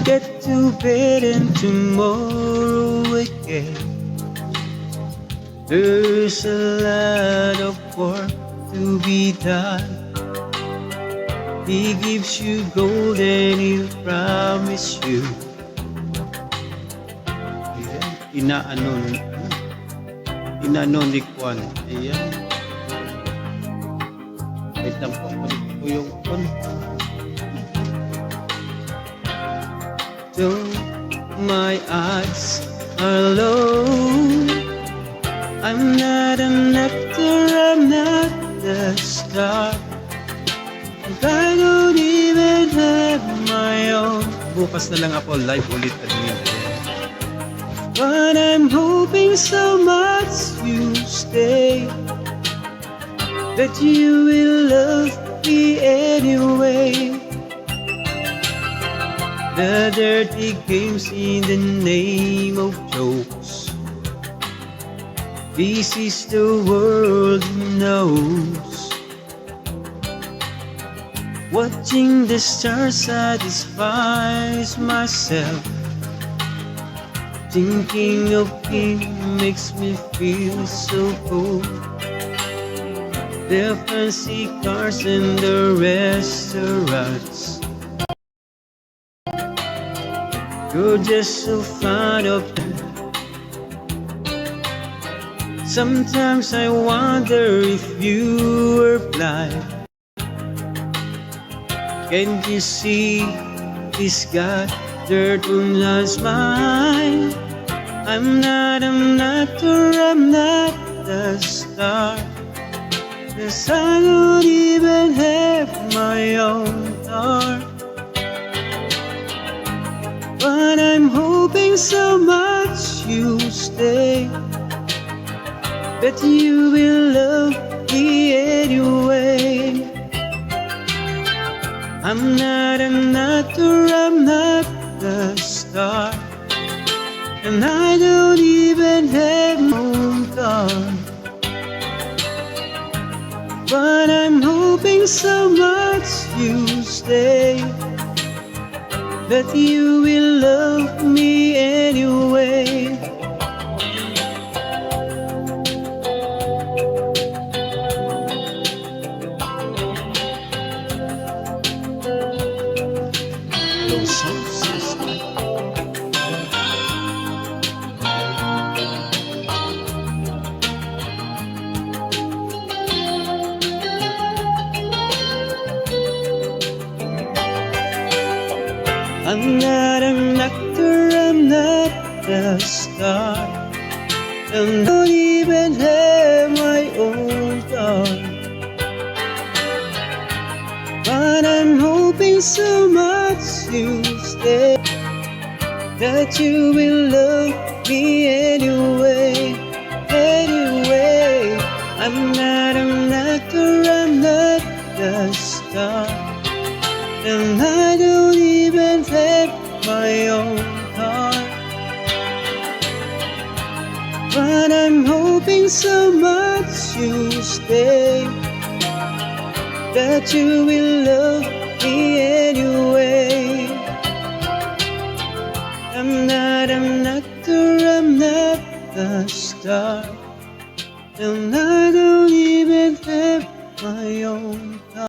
get to bed and tomorrow again. There's a lot of work to be done. He gives you gold and he'll promise you. Ayan, inaano ni Kwan. Ayan. Wait lang po, kulit ko yung Kwan. Though my odds are low, I'm not an actor, I'm not the star. I don't even have my own. Bukas na lang ako live ulit admin. But I'm hoping so much you stay, that you will love me anyway. The dirty games in the name of jokes, this is the world knows. Watching the stars satisfies myself. Thinking of him makes me feel so cool. The fancy cars and the restaurants, you're just so fond of them. Sometimes I wonder if you were blind. Can't you see he's got dirt on his mind? I'm not or I'm not the star, 'cause I don't even have my own car. But I'm hoping so much you stay, that you will love me anyway. I'm not or I'm not the star, and I don't even have my own car. But I'm hoping so much you stay, that you will love me anyway. I'm not an actor, I'm not the star, and I don't even have my own car. But I'm hoping so much you stay, that you will love me anyway. Anyway, I'm not an actor, I'm not the star, and I don't even have my own car. But I'm hoping so much you stay, that you will love me anyway. I'm not an actor, I'm not the star, and I don't even have my own